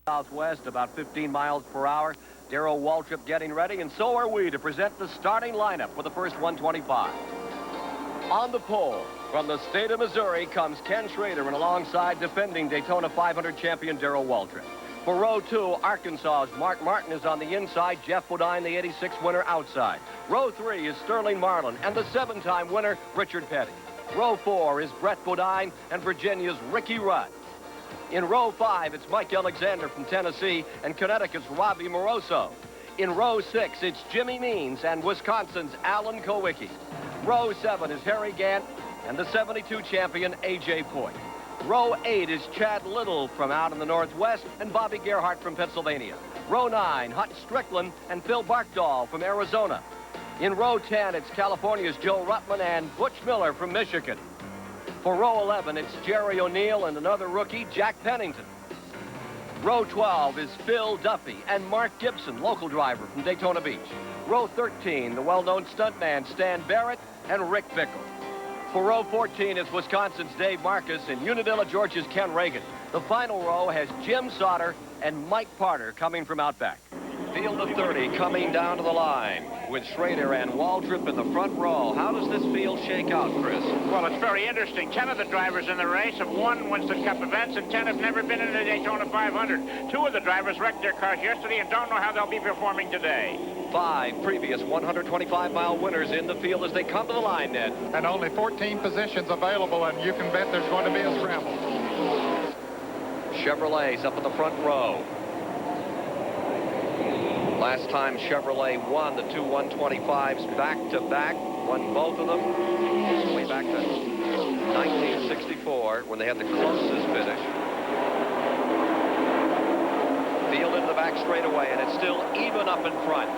Southwest, about 15 miles per hour. Darrell Waltrip getting ready, and so are we to present the starting lineup for the first 125. On the pole, from the state of Missouri, comes Ken Schrader, and alongside defending Daytona 500 champion Darrell Waltrip. For row 2, Arkansas's Mark Martin is on the inside, Jeff Bodine, the 86 winner, outside. Row 3 is Sterling Marlin and the 7-time winner, Richard Petty. Row 4 is Brett Bodine and Virginia's Ricky Rudd. In row 5, it's Mike Alexander from Tennessee and Connecticut's Robbie Moroso. In row 6, it's Jimmy Means and Wisconsin's Alan Kowicki. Row 7 is Harry Gant and the 72 champion A.J. Foyt. Row 8 is Chad Little from out in the Northwest and Bobby Gerhart from Pennsylvania. Row 9, Hut Strickland and Phil Barkdahl from Arizona. In row 10, it's California's Joe Ruttman and Butch Miller from Michigan. For row 11, it's Jerry O'Neill and another rookie, Jack Pennington. Row 12 is Phil Duffy and Mark Gibson, local driver from Daytona Beach. Row 13, the well-known stuntman Stan Barrett and Rick Bickle. For row 14 is Wisconsin's Dave Marcus and Unadilla, Georgia's Ken Reagan. The final row has Jim Sauter and Mike Parter coming from out back. Field of 30 coming down to the line with Schrader and Waltrip in the front row. How does this field shake out, Chris? Well, it's very interesting. 10 of the drivers in the race have won Winston Cup events, and 10 have never been in the Daytona 500. 2 of the drivers wrecked their cars yesterday and don't know how they'll be performing today. 5 previous 125-mile winners in the field as they come to the line, Ned. And only 14 positions available, and you can bet there's going to be a scramble. Chevrolet's up in the front row. Last time Chevrolet won the two 125s back-to-back, won both of them way back to 1964 when they had the closest finish. Field into the back straightaway, and it's still even up in front.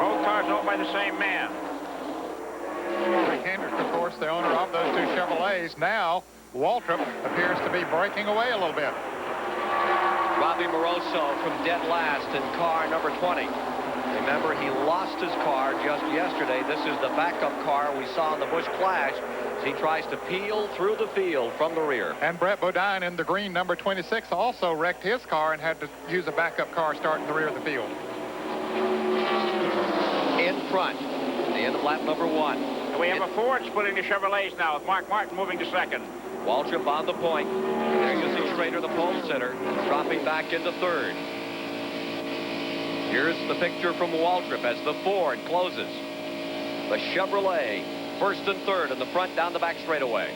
Both cars owned by the same man. Rick Hendrick, of course, the owner of those 2 Chevrolets. Now, Waltrip appears to be breaking away a little bit. Robbie Moroso from dead last in car number 20. Remember, he lost his car just yesterday. This is the backup car we saw in the Busch Clash as he tries to peel through the field from the rear. And Brett Bodine in the green number 26 also wrecked his car and had to use a backup car starting the rear of the field. In front, the end of lap number 1. And we have a Ford splitting the Chevrolets now with Mark Martin moving to second. Waltrip on the point. There you see Schrader, the pole sitter, dropping back into third. Here's the picture from Waltrip as the Ford closes. The Chevrolet, first and third in the front down the back straightaway.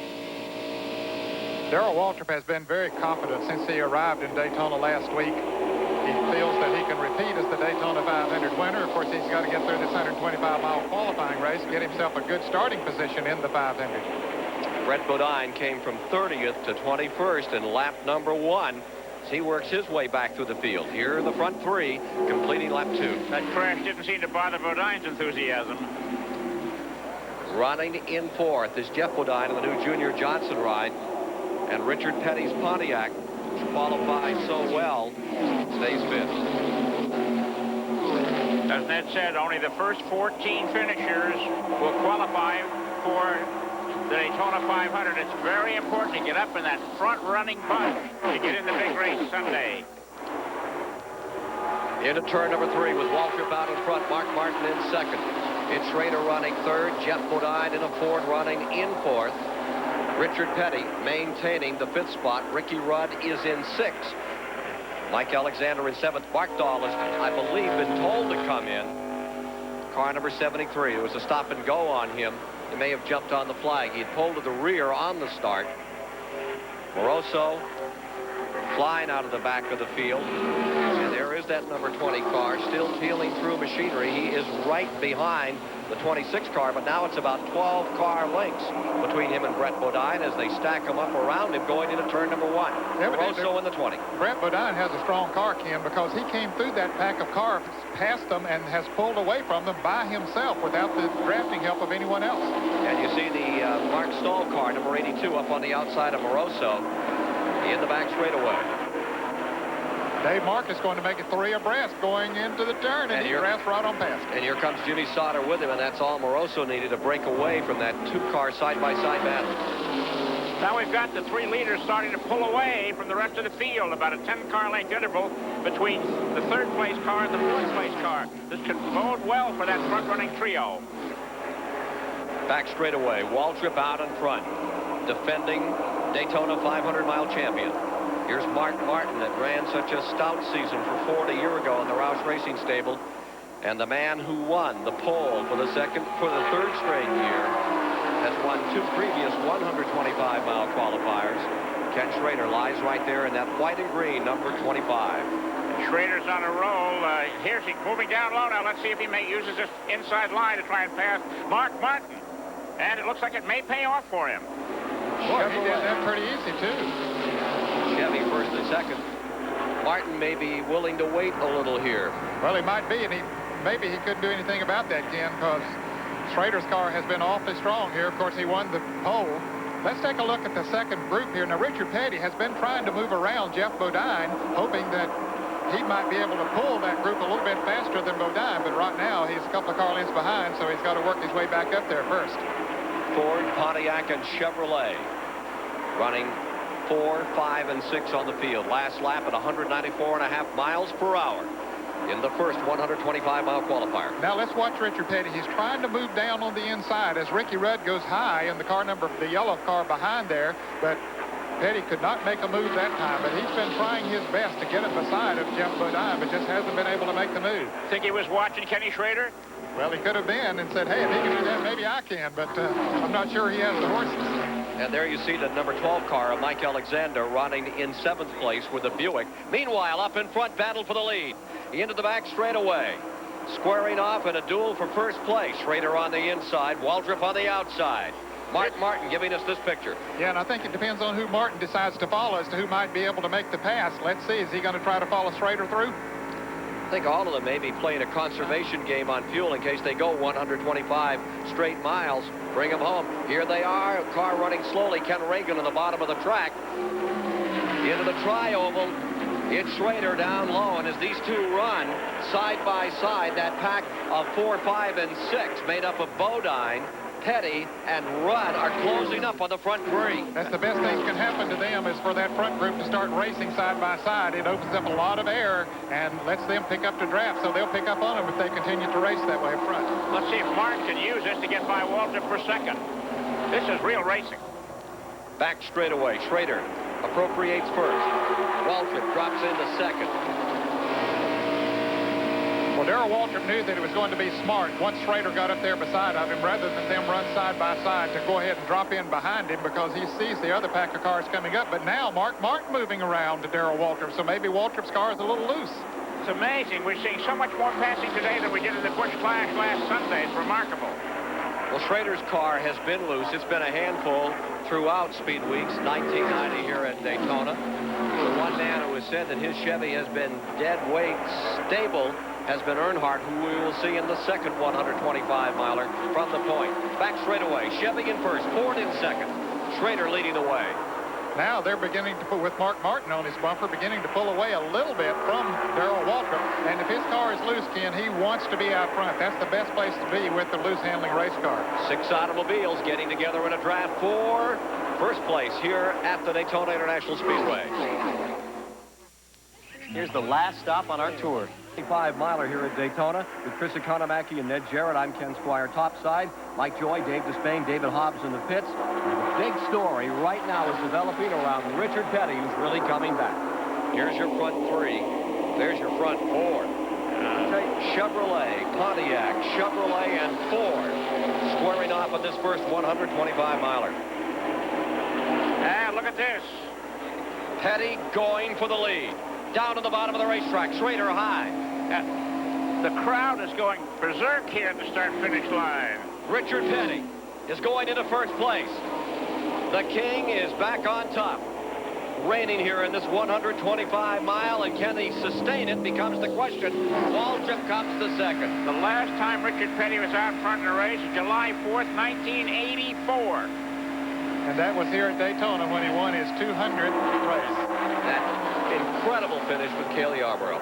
Darrell Waltrip has been very confident since he arrived in Daytona last week. He feels that he can repeat as the Daytona 500 winner. Of course, he's got to get through this 125-mile qualifying race, get himself a good starting position in the 500. Brett Bodine came from 30th to 21st in lap number 1 as he works his way back through the field. Here are the front 3 completing lap 2. That crash didn't seem to bother Bodine's enthusiasm. Running in 4th is Jeff Bodine in the new Junior Johnson ride, and Richard Petty's Pontiac, which qualifies so well, stays 5th. As Ned said, only the first 14 finishers will qualify for the Daytona 500. It's very important to get up in that front-running bunch to get in the big race Sunday. Into turn number 3 with Waltrip out in front, Mark Martin in second. It's Schrader running third, Jeff Bodine in a Ford running in 4th. Richard Petty maintaining the 5th spot. Ricky Rudd is in 6th. Mike Alexander in 7th. Barkdahl has, I believe, been told to come in. Car number 73. There was a stop and go on him. He may have jumped on the flag. He had pulled to the rear on the start. Moroso flying out of the back of the field. And there is that number 20 car still peeling through machinery. He is right behind the 26 car, but now it's about 12 car lengths between him and Brett Bodine as they stack them up around him going into turn number 1. Moroso in the 20. Brett Bodine has a strong car, Ken, because he came through that pack of cars past them and has pulled away from them by himself without the drafting help of anyone else. And you see the Mark Stahl car, number 82, up on the outside of Moroso in the back straightaway. Dave Marcus going to make it 3 abreast going into the turn, and he drafts right on past. And here comes Jimmy Sauter with him, and that's all Moroso needed to break away from that 2-car side-by-side battle. Now we've got the 3 leaders starting to pull away from the rest of the field, about a 10-car length interval between the 3rd place car and the 4th place car. This could bode well for that front-running trio. Back straightaway, Waltrip out in front, defending Daytona 500-mile champion. Here's Mark Martin that ran such a stout season for Ford a year ago in the Roush Racing stable, and the man who won the pole for the 3rd straight year has won 2 previous 125-mile qualifiers. Ken Schrader lies right there in that white and green number 25. Schrader's on a roll. Here's he moving down low now. Let's see if he uses this inside line to try and pass Mark Martin. And it looks like it may pay off for him. Boy, he did that pretty easy, too. Chevy first and second. Martin may be willing to wait a little here. Well, he might be, and maybe he couldn't do anything about that, Ken, because Schrader's car has been awfully strong here. Of course, he won the pole. Let's take a look at the second group here. Now, Richard Petty has been trying to move around Jeff Bodine, hoping that he might be able to pull that group a little bit faster than Bodine, but right now he's a couple of car lengths behind, so he's got to work his way back up there first. Ford, Pontiac, and Chevrolet running 4, 5, and 6 on the field. Last lap at 194.5 miles per hour in the first 125-mile qualifier. Now let's watch Richard Petty. He's trying to move down on the inside as Ricky Rudd goes high in the yellow car behind there, but Petty could not make a move that time, but he's been trying his best to get it beside of Jeff Bodine, but just hasn't been able to make the move. Think he was watching Kenny Schrader? Well, he could have been and said, hey, if he can do that, maybe I can, but I'm not sure he has the horses. And there you see the number 12 car of Mike Alexander running in 7th place with the Buick. Meanwhile, up in front, battle for the lead. He into the back straightaway. Squaring off in a duel for first place. Schrader on the inside, Waldrop on the outside. Mark Martin giving us this picture. Yeah, and I think it depends on who Martin decides to follow as to who might be able to make the pass. Let's see, is he going to try to follow Schrader through? I think all of them may be playing a conservation game on fuel in case they go 125 straight miles. Bring them home. Here they are, a car running slowly. Ken Reagan on the bottom of the track. Into the tri-oval. It's Schrader down low, and as these two run side by side, that pack of 4, 5, and 6 made up of Bodine, Petty, and Rudd are closing up on the front 3. That's the best thing that can happen to them is for that front group to start racing side by side. It opens up a lot of air and lets them pick up the draft, so they'll pick up on them if they continue to race that way up front. Let's see if Mark can use this to get by Walter for second. This is real racing. Back straightaway. Schrader appropriates first. Waltrip drops into second. Well, Darrell Waltrip knew that it was going to be smart once Schrader got up there beside of him, rather than them run side by side, to go ahead and drop in behind him because he sees the other pack of cars coming up. But now Mark Martin moving around to Darrell Waltrip, so maybe Waltrip's car is a little loose. It's amazing. We're seeing so much more passing today than we did in the Busch Clash last Sunday. It's remarkable. Well, Schrader's car has been loose. It's been a handful throughout Speed Weeks 1990 here at Daytona. The one man who has said that his Chevy has been dead weight stable has been Earnhardt, who we will see in the second 125-miler from the point. Back straightaway. Chevy in first, Ford in second. Schrader leading the way. Now they're beginning to put, with Mark Martin on his bumper, beginning to pull away a little bit from Darrell Waltrip. And if his car is loose, Ken, he wants to be out front. That's the best place to be with the loose-handling race car. 6 automobiles getting together in a draft for first place here at the Daytona International Speedway. Here's the last stop on our tour. 25-miler here at Daytona with Chris Economaki and Ned Jarrett. I'm Ken Squire topside. Mike Joy, Dave Despain, David Hobbs in the pits. The big story right now is developing around Richard Petty, who's really coming back. Here's your front 3. There's your front 4. Chevrolet, Pontiac, Chevrolet, and Ford squaring off on this first 125-miler. And look at this. Petty going for the lead. Down to the bottom of the racetrack. Schrader high. The crowd is going berserk here at the start-finish line. Richard Petty is going into first place. The King is back on top. Reigning here in this 125-mile, and can he sustain it becomes the question. Waltrip comes to second. The last time Richard Petty was out front in a race is July 4th, 1984. And that was here at Daytona when he won his 200th race. That incredible finish with Cale Yarborough.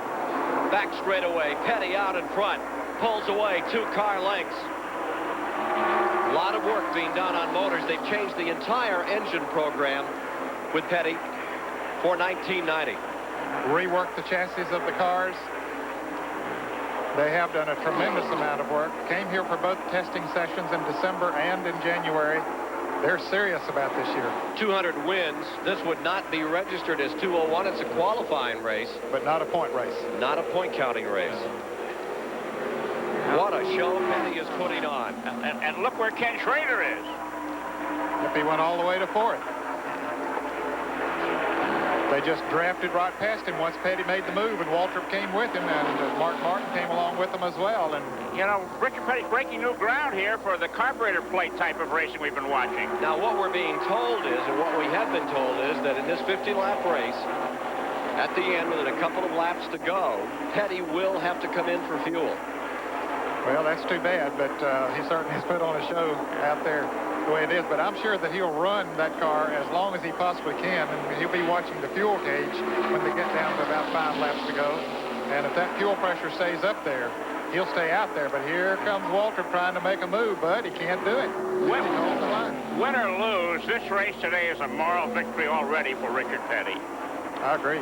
Back straightaway, Petty out in front, pulls away 2 car lengths. A lot of work being done on motors. They've changed the entire engine program with Petty for 1990. Reworked the chassis of the cars. They have done a tremendous amount of work. Came here for both testing sessions in December and in January. They're serious about this year. 200 wins. This would not be registered as 201. It's a qualifying race. But not a point race. Not a point counting race. What a show Petty is putting on. And look where Ken Schrader is. Yep, he went all the way to 4th. They just drafted right past him once Petty made the move, and Waltrip came with him, and Mark Martin came along with him as well. And you know, Richard Petty breaking new ground here for the carburetor plate type of racing we've been watching. Now, what we're being told is, and what we have been told is, that in this 50-lap race, at the end, with a couple of laps to go, Petty will have to come in for fuel. Well, that's too bad, but he certainly has put on a show out there the way it is. But I'm sure that he'll run that car as long as he possibly can, and he'll be watching the fuel gauge when they get down to about 5 laps to go. And if that fuel pressure stays up there, he'll stay out there. But here comes Waltrip trying to make a move, but he can't do it. Win or lose, this race today is a moral victory already for Richard Petty. I agree.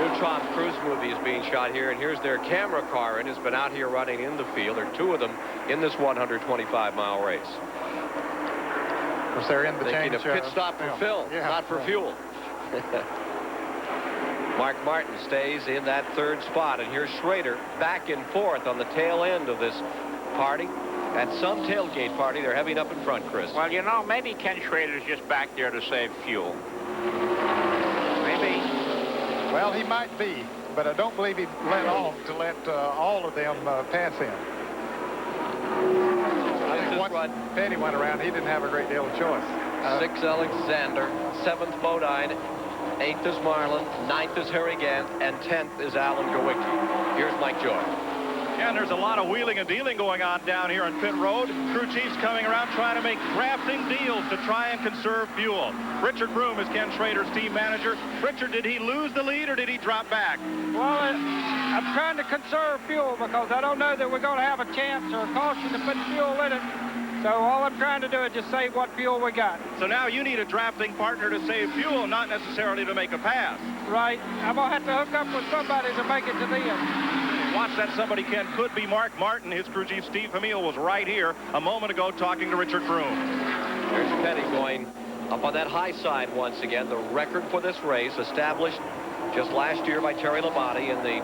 New Tom Cruise movie is being shot here, and here's their camera car, and has been out here running in the field. There are 2 of them in this 125-mile race. Of course, they're in the Taking a pit stop for fill, not for fuel. Mark Martin stays in that 3rd spot, and here's Schrader back and forth on the tail end of this party. At some tailgate party, they're heaving up in front, Chris. Well, you know, maybe Ken Schrader's just back there to save fuel. Maybe. Well, he might be, but I don't believe he let off to let all of them pass him. I think once Petty went around, he didn't have a great deal of choice. 6th Alexander, 7th Bodine, 8th is Marlin, 9th is Harry Gant, and 10th is Alan Gowicki. Here's Mike Joy. Yeah, and there's a lot of wheeling and dealing going on down here on pit road. Crew chiefs coming around trying to make drafting deals to try and conserve fuel. Richard Broom is Ken Schrader's team manager. Richard, did he lose the lead or did he drop back? Well, I'm trying to conserve fuel because I don't know that we're going to have a chance or a caution to put fuel in it. So all I'm trying to do is just save what fuel we got. So now you need a drafting partner to save fuel, not necessarily to make a pass. Right. I'm going to have to hook up with somebody to make it to the end. Watch that somebody, Ken, could be Mark Martin. His crew chief, Steve Hamill, was right here a moment ago talking to Richard Broom. There's Petty going up on that high side once again. The record for this race established just last year by Terry Labonte in the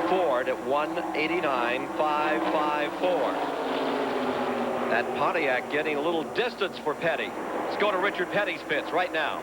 Ford at 1:89.554. That Pontiac getting a little distance for Petty. Let's go to Richard Petty's pits right now.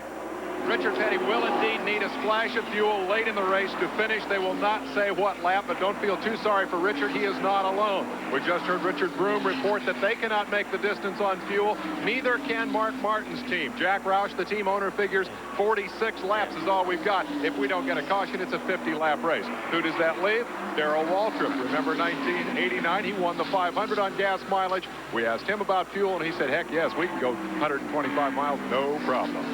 Richard Petty will indeed need a splash of fuel late in the race to finish. They will not say what lap, but don't feel too sorry for Richard. He is not alone. We just heard Richard Broom report that they cannot make the distance on fuel. Neither can Mark Martin's team. Jack Roush, the team owner, figures 46 laps is all we've got. If we don't get a caution, it's a 50-lap race. Who does that leave? Darrell Waltrip. Remember 1989? He won the 500 on gas mileage. We asked him about fuel, and he said, heck yes, we can go 125 miles, no problem.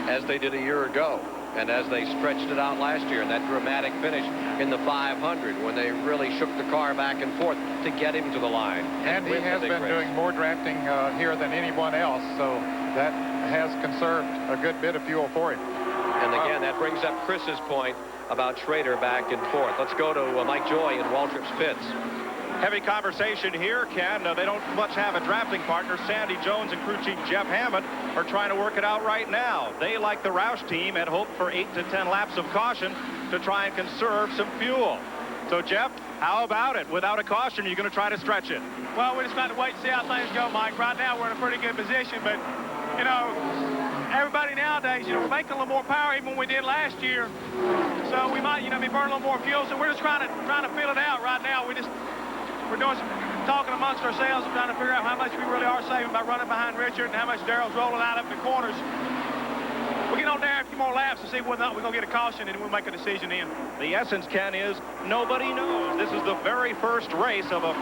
As they did a year ago, and as they stretched it out last year in that dramatic finish in the 500 when they really shook the car back and forth to get him to the line. And he has been doing more drafting here than anyone else, so that has conserved a good bit of fuel for him. And again, that brings up Chris's point about Schrader back and forth. Let's go to Mike Joy in Waltrip's pits. Heavy conversation here, Ken. They don't much have a drafting partner. Sandy Jones and crew chief Jeff Hammond are trying to work it out right now. They, like the Roush team, had hoped for 8 to 10 laps of caution to try and conserve some fuel. So, Jeff, how about it? Without a caution, you're going to try to stretch it. Well, we just got to wait and see how things go, Mike. Right now, we're in a pretty good position, but, you know, everybody nowadays, you know, we're making a little more power even than we did last year. So we might, you know, be burning a little more fuel. So we're just trying to feel it out right now. We're doing some talking amongst ourselves and trying to figure out how much we really are saving by running behind Richard and how much Darrell's rolling out up in the corners. We'll get on there a few more laps and see whether or not we're going to get a caution, and we'll make a decision then. The essence, Ken, is nobody knows. This is the very first race of a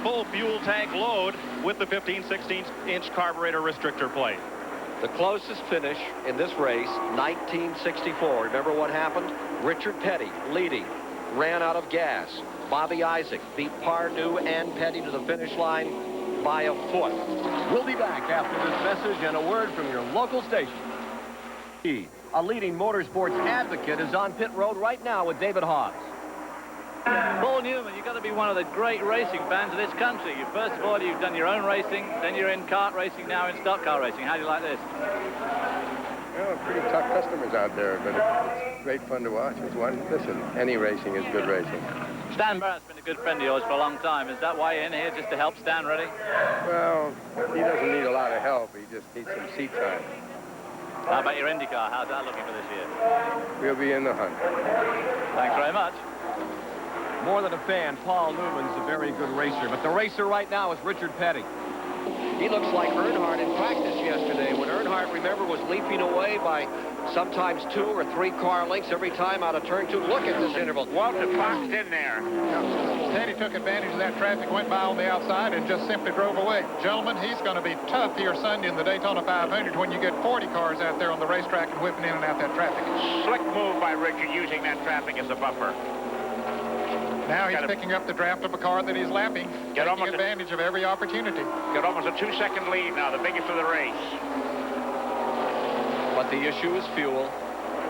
full fuel tank load with the 15/16-inch carburetor restrictor plate. The closest finish in this race, 1964. Remember what happened? Richard Petty leading, ran out of gas. Bobby Isaac beat Pardue and Petty to the finish line by a foot. We'll be back after this message and a word from your local station. A leading motorsports advocate is on pit road right now with David Hobbs. Paul Newman, you've got to be one of the great racing fans of this country. First of all, you've done your own racing, then you're in kart racing, now in stock car racing. How do you like this? Well, pretty tough customers out there, but it's great fun to watch. It's one. Listen, any racing is good racing. Stan Barrett's been a good friend of yours for a long time. Is that why you're in here, just to help Stan ready? Well, he doesn't need a lot of help. He just needs some seat time. How about your IndyCar? How's that looking for this year? We'll be in the hunt. Thanks very much. More than a fan, Paul Newman's a very good racer, but the racer right now is Richard Petty. He looks like Earnhardt in practice yesterday when Earnhardt, remember, was leaping away by sometimes 2 or 3 car lengths every time out of turn 2. Look at this interval. Walter boxed in there. Petty took advantage of that traffic, went by on the outside, and just simply drove away. Gentlemen, he's going to be tough here Sunday in the Daytona 500 when you get 40 cars out there on the racetrack and whipping in and out that traffic. Slick move by Richard using that traffic as a buffer. Now he's picking up the draft of a car that he's lapping, taking advantage of every opportunity. Got almost a 2-second lead now, the biggest of the race. But the issue is fuel.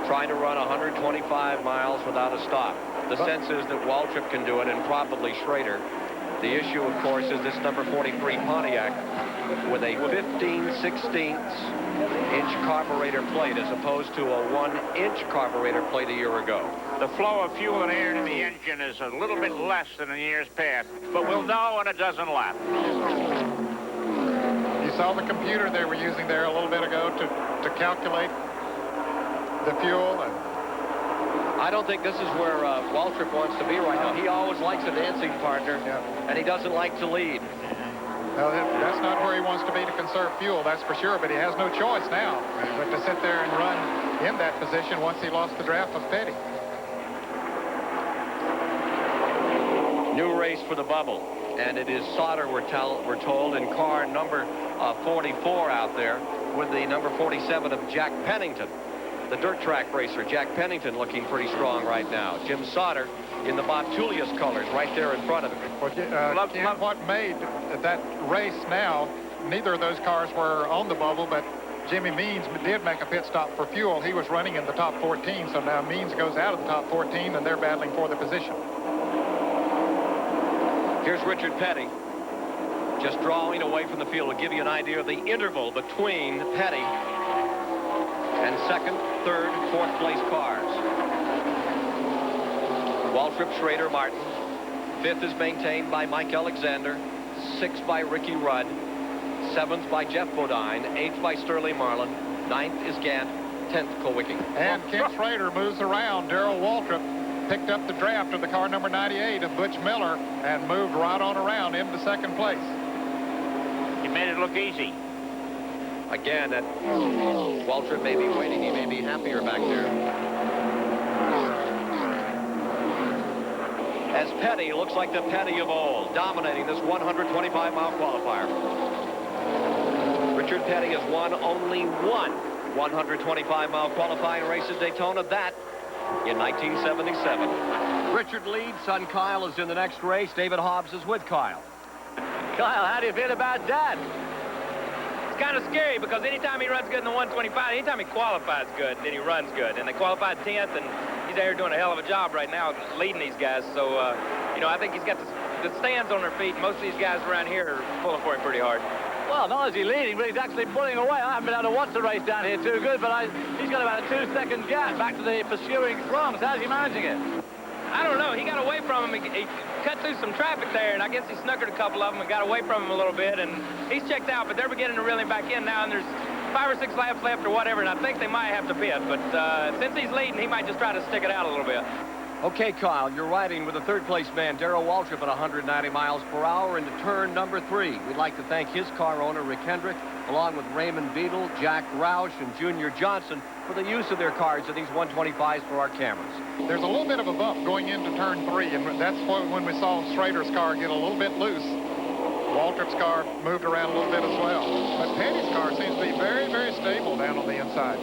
Trying to run 125 miles without a stop. The sense is that Waltrip can do it, and probably Schrader. The issue, of course, is this number 43 Pontiac with a 15/16" carburetor plate as opposed to a 1" carburetor plate a year ago. The flow of fuel and air in the engine is a little bit less than in years past, but we'll know in a dozen laps. You saw the computer they were using there a little bit ago to calculate the fuel. And I don't think this is where Waltrip wants to be right now. He always likes a dancing partner, and he doesn't like to lead. No, that's not where he wants to be to conserve fuel, that's for sure, but he has no choice now but to sit there and run in that position once he lost the draft of Petty. New race for the bubble, and it is Sauter, we're told, in car number 44 out there with the number 47 of Jack Pennington. The dirt track racer, Jack Pennington, looking pretty strong right now. Jim Sauter in the Bob Tullius colors right there in front of him. Well, what made that race now, neither of those cars were on the bubble, but Jimmy Means did make a pit stop for fuel. He was running in the top 14, so now Means goes out of the top 14, and they're battling for the position. Here's Richard Petty, just drawing away from the field to give you an idea of the interval between Petty and second, third, fourth place cars. Waltrip, Schrader, Martin. Fifth is maintained by Mike Alexander. Sixth by Ricky Rudd. Seventh by Jeff Bodine. Eighth by Sterling Marlin. Ninth is Gant. 10th, Kowicki. And Ken Schrader moves around. Darrell Waltrip picked up the draft of the car number 98 of Butch Miller and moved right on around into second place. He made it look easy. Again, that Waltrip may be waiting. He may be happier back there. As Petty looks like the Petty of old, dominating this 125-mile qualifier. Richard Petty has won only one 125-mile qualifying race at Daytona, that in 1977. Richard leads. Son Kyle is in the next race. David Hobbs is with Kyle. Kyle, how do you feel about that? It's kind of scary because anytime he runs good in the 125, anytime he qualifies good, then he runs good. And they qualified 10th, and he's there doing a hell of a job right now leading these guys. So, you know, I think he's got the stands on their feet. Most of these guys around here are pulling for him pretty hard. Well, not only is he leading, but he's actually pulling away. I haven't been able to watch the race down here too good, but he's got about a 2-second gap back to the pursuing drums. How's he managing it? I don't know. He got away from him. He cut through some traffic there, and I guess he snookered a couple of them and got away from him a little bit, and he's checked out, but they're beginning to reel him back in now, and there's 5 or 6 laps left or whatever, and I think they might have to pit, but since he's leading, he might just try to stick it out a little bit. Okay, Kyle, you're riding with the third-place man, Darrell Waltrip, at 190 miles per hour into turn number 3. We'd like to thank his car owner, Rick Hendrick, along with Raymond Beadle, Jack Roush, and Junior Johnson for the use of their cars in these 125s for our cameras. There's a little bit of a bump going into turn 3, and that's when we saw Schrader's car get a little bit loose. Waltrip's car moved around a little bit as well. But Petty's car seems to be very, very stable down on the inside.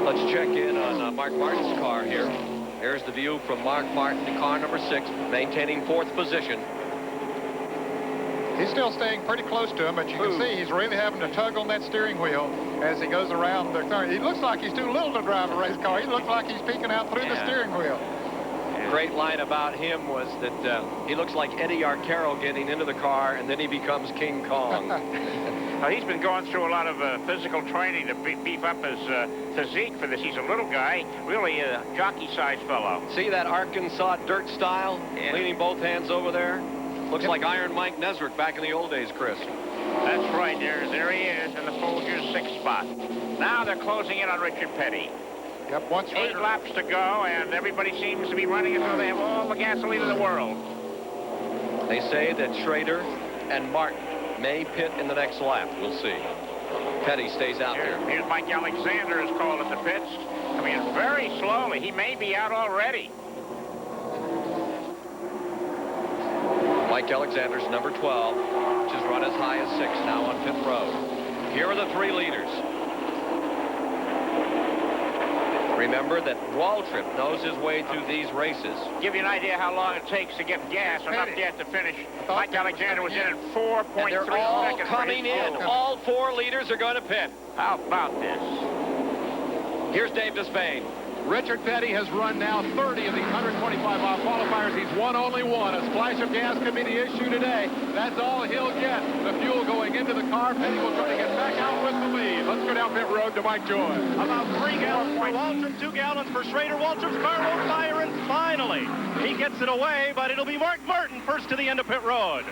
Let's check in on Mark Martin's car here. Here's the view from Mark Martin to car number 6, maintaining 4th position. He's still staying pretty close to him, but you can see he's really having to tug on that steering wheel as he goes around the car. He looks like he's too little to drive a race car. He looks like he's peeking out through the steering wheel. Great line about him was that he looks like Eddie Arcaro getting into the car, and then he becomes King Kong. He's been going through a lot of physical training to beef up his physique for this. He's a little guy, really a jockey-sized fellow. See that Arkansas dirt style? Yeah. Leaning both hands over there? Looks like Iron Mike Nesrick back in the old days, Chris. That's right. There he is in the Folgers 6th spot. Now they're closing in on Richard Petty. Yep, 8 laps to go, and everybody seems to be running as though they have all the gasoline in the world. They say that Schrader and Martin may pit in the next lap. We'll see. Petty stays out there. Here's Mike Alexander is called at the pits. Coming in very slowly. He may be out already. Mike Alexander's number 12, which has run as high as 6 now on pit road. Here are the 3 leaders. Remember that Waltrip knows his way through these races. Give you an idea how long it takes to get gas and up yet to finish. Mike Alexander was in at 4.3 and they're all seconds. Coming in. All 4 leaders are going to pit. How about this? Here's Dave Despain. Richard Petty has run now 30 of these 125-mile qualifiers. He's won only one. A splash of gas could be the issue today. That's all he'll get. The fuel going into the car. Petty will try to get back out with the lead. Let's go down pit road to Mike Joy. About 3 gallons for Waltrip, 2 gallons for Schrader. Waltrip's car won't fire, and finally, he gets it away, but it'll be Mark Martin first to the end of pit road.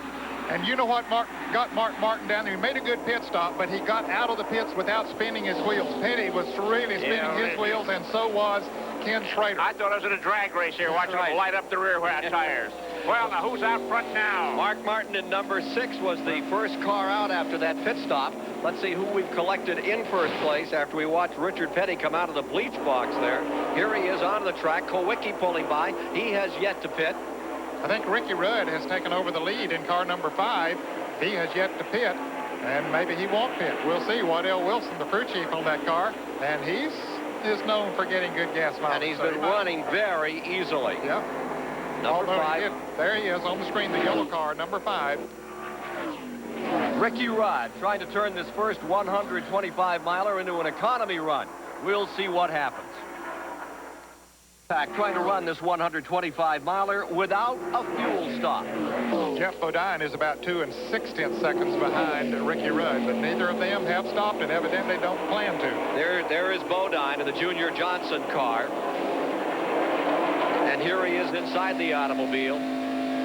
And you know what got Mark Martin down there? He made a good pit stop, but he got out of the pits without spinning his wheels. Petty was really spinning his wheels, and so was Ken Schrader. I thought it was in a drag race here. Watch him light up the rear tires. Well, now who's out front now? Mark Martin in number 6 was the first car out after that pit stop. Let's see who we've collected in first place after we watched Richard Petty come out of the bleach box there. Here he is on the track. Kowicki pulling by. He has yet to pit. I think Ricky Rudd has taken over the lead in car number 5. He has yet to pit, and maybe he won't pit. We'll see. Waddell Wilson, the crew chief on that car, and he is known for getting good gas mileage. And he's been running very easily. Yep. Number 5. There he is on the screen, the yellow car, number 5. Ricky Rudd trying to turn this first 125-miler into an economy run. We'll see what happens. Trying to run this 125-miler without a fuel stop. Jeff Bodine is about 2 6/10 seconds behind Ricky Rudd, but neither of them have stopped and evidently don't plan to. There is Bodine in the Junior Johnson car. And here he is inside the automobile,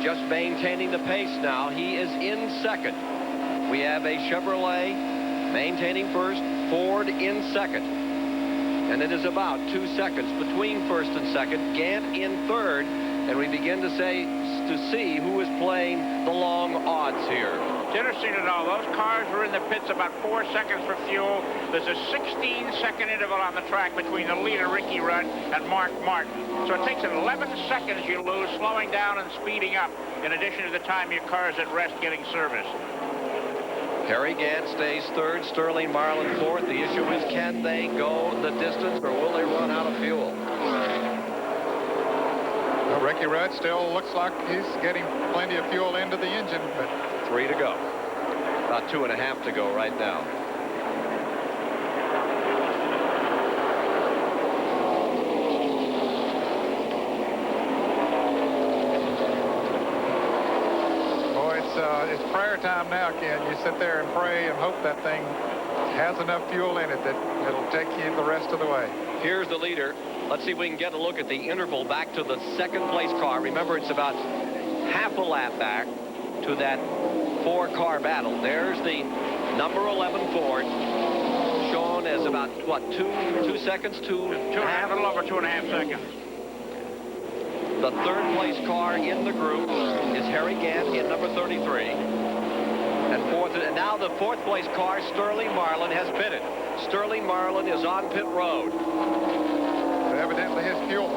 just maintaining the pace now. He is in second. We have a Chevrolet maintaining first, Ford in second. And it is about 2 seconds between first and second. Gant in third, and we begin to see who is playing the long odds here. It's interesting to know those cars were in the pits about 4 seconds for fuel. There's a 16-second interval on the track between the leader, Ricky Rudd, and Mark Martin. So it takes 11 seconds you lose, slowing down and speeding up, in addition to the time your car is at rest getting service. Harry Gant stays third, Sterling Marlin fourth. The issue is, can they go the distance, or will they run out of fuel? Well, Ricky Rudd still looks like he's getting plenty of fuel into the engine, but 3 to go. About 2.5 to go right now. It's prayer time now, Ken. You sit there and pray and hope that thing has enough fuel in it that it'll take you the rest of the way. Here's the leader. Let's see if we can get a look at the interval back to the second place car. Remember, it's about half a lap back to that 4-car battle. There's the number 11 Ford, shown as about, what, 2 seconds? 2.5? A little over 2.5 seconds. The third place car in the group is Harry Gant in number 33. And now the fourth place car, Sterling Marlin, has pitted. Sterling Marlin is on pit road. Evidently his fuel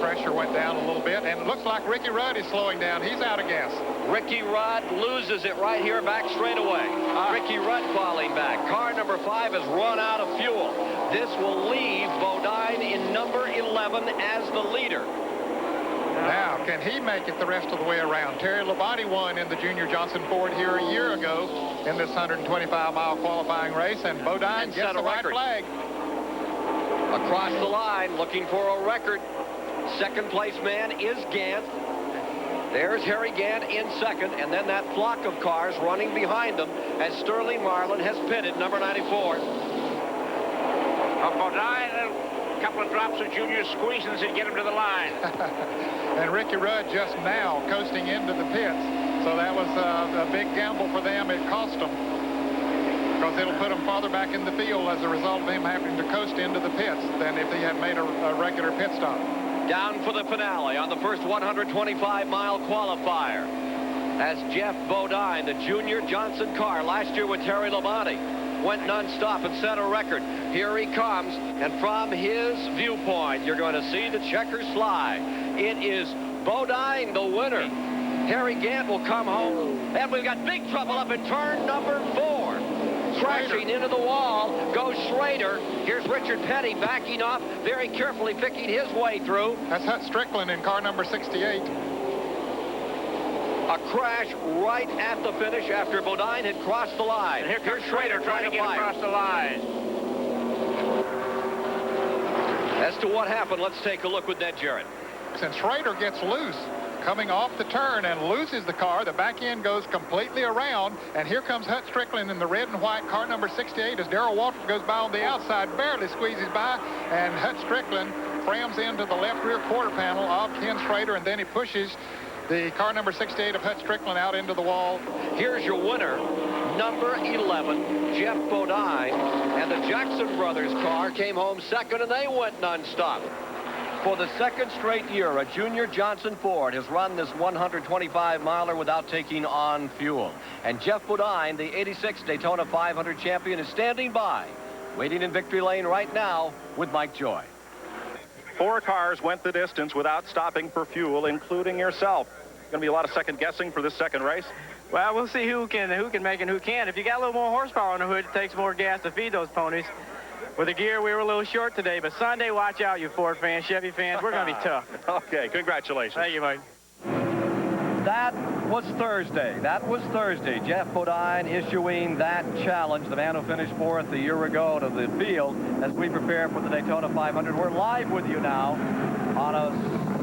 pressure went down a little bit, and it looks like Ricky Rudd is slowing down. He's out of gas. Ricky Rudd loses it right here back straight away. Ricky Rudd falling back. Car number 5 has run out of fuel. This will leave Bodine in number 11 as the leader. Now, can he make it the rest of the way around? Terry Labonte won in the Junior Johnson Ford here a year ago in this 125-mile qualifying race, and Bodine gets the white flag. Across the line, looking for a record. Second place man is Gant. There's Harry Gant in second, and then that flock of cars running behind them as Sterling Marlin has pitted, number 94. Bodine, a couple of drops of Junior squeezing to get him to the line. And Ricky Rudd just now coasting into the pits. So that was a big gamble for them. It cost them, because it'll put them farther back in the field as a result of him having to coast into the pits than if he had made a regular pit stop. Down for the finale on the first 125-mile qualifier as Jeff Bodine, the Junior Johnson car last year with Terry Labonte, went non-stop and set a record. Here he comes, and from his viewpoint, you're going to see the checkers fly. It is Bodine, the winner. Harry Gant will come home, and we've got big trouble up in turn number 4. Crashing into the wall goes Schrader. Here's Richard Petty backing off, very carefully picking his way through. That's Hut Strickland in car number 68. A crash right at the finish after Bodine had crossed the line. And here comes Schrader trying to get across the line. As to what happened, let's take a look with Ned Jarrett. Since Schrader gets loose coming off the turn and loses the car, the back end goes completely around, and here comes Hut Strickland in the red and white car number 68 as Darrell Waltrip goes by on the outside, barely squeezes by, and Hut Strickland frams into the left rear quarter panel of Ken Schrader, and then he pushes the car number 68 of Hut Strickland out into the wall. Here's your winner, number 11, Jeff Bodine, and the Jackson brothers car came home second, and they went non-stop. For the second straight year, a Junior Johnson Ford has run this 125-miler without taking on fuel. And Jeff Bodine, the 86 Daytona 500 champion, is standing by, waiting in victory lane right now with Mike Joy. 4 cars went the distance without stopping for fuel, including yourself. Going to be a lot of second guessing for this second race. Well, we'll see who can make and who can't. If you got a little more horsepower on the hood, it takes more gas to feed those ponies. With the gear, we were a little short today, but Sunday, watch out, you Ford fans, Chevy fans. We're going to be tough. Okay, congratulations. Thank you, Mike. That was Thursday. Jeff Bodine issuing that challenge, the man who finished 4th a year ago, to the field as we prepare for the Daytona 500. We're live with you now on a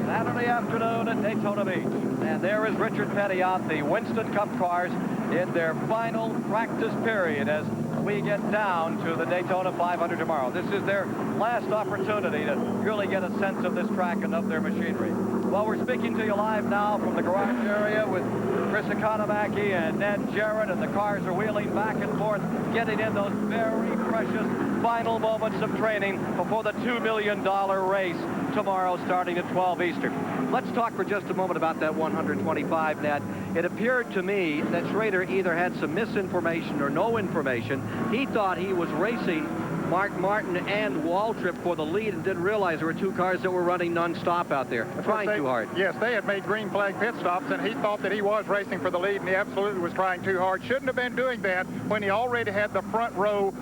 Saturday afternoon at Daytona Beach. And there is Richard Petty on the Winston Cup cars in their final practice period as we get down to the Daytona 500 tomorrow. This is their last opportunity to really get a sense of this track and of their machinery. Well, we're speaking to you live now from the garage area with Chris Economaki and Ned Jarrett, and the cars are wheeling back and forth, getting in those very precious final moments of training before the $2 million race tomorrow starting at 12 Eastern. Let's talk for just a moment about that 125, Ned. It appeared to me that Schrader either had some misinformation or no information. He thought he was racing Mark Martin and Waltrip for the lead and didn't realize there were 2 cars that were running non-stop out there, trying too hard. Yes, they had made green flag pit stops, and he thought that he was racing for the lead, and he absolutely was trying too hard. Shouldn't have been doing that when he already had the front row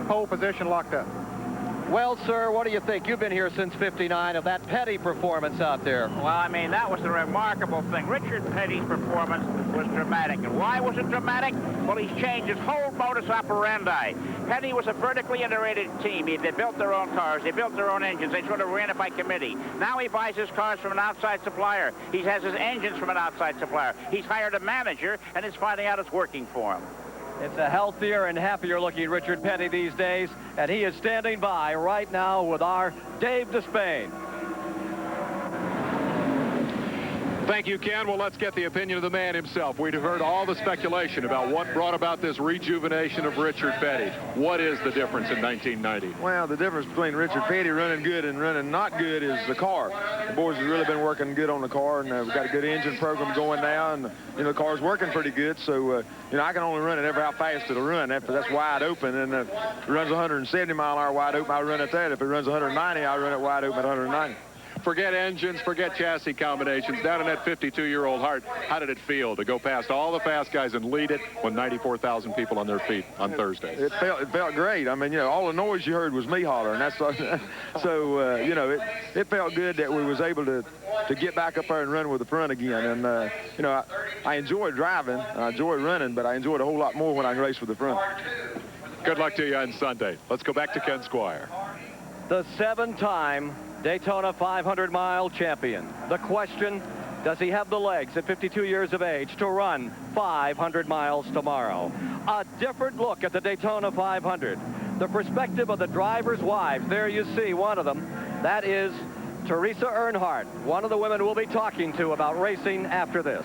pole position locked up. Well, sir, what do you think? You've been here since '59 of that Petty performance out there. Well, I mean, that was the remarkable thing. Richard Petty's performance was dramatic. And why was it dramatic? Well, he's changed his whole modus operandi. Petty was a vertically integrated team. They built their own cars. They built their own engines. They sort of ran it by committee. Now he buys his cars from an outside supplier. He has his engines from an outside supplier. He's hired a manager, and is finding out it's working for him. It's a healthier and happier looking Richard Petty these days, and he is standing by right now with our Dave Despain. Thank you, Ken. Well, let's get the opinion of the man himself. We've heard all the speculation about what brought about this rejuvenation of Richard Petty. What is the difference in 1990? Well, the difference between Richard Petty running good and running not good is the car. The boys have really been working good on the car, and we've got a good engine program going now, and the car's working pretty good. So I can only run it every how fast it'll run. That's wide open, and if it runs 170 mile an hour wide open, I run at that. If it runs 190, I run it wide open at 190. Forget engines, forget chassis combinations. Down in that 52-year-old Hart, how did it feel to go past all the fast guys and lead it when 94,000 people on their feet on Thursday? It felt great. I mean, all the noise you heard was me hollering. That's so it felt good that we was able to get back up there and run with the front again. And I enjoyed driving, I enjoyed running, but I enjoyed a whole lot more when I race with the front. Good luck to you on Sunday. Let's go back to Ken Squire. The 7-time Daytona 500-mile champion. The question, does he have the legs at 52 years of age to run 500 miles tomorrow? A different look at the Daytona 500. The perspective of the drivers' wives. There you see one of them. That is Teresa Earnhardt, one of the women we'll be talking to about racing after this.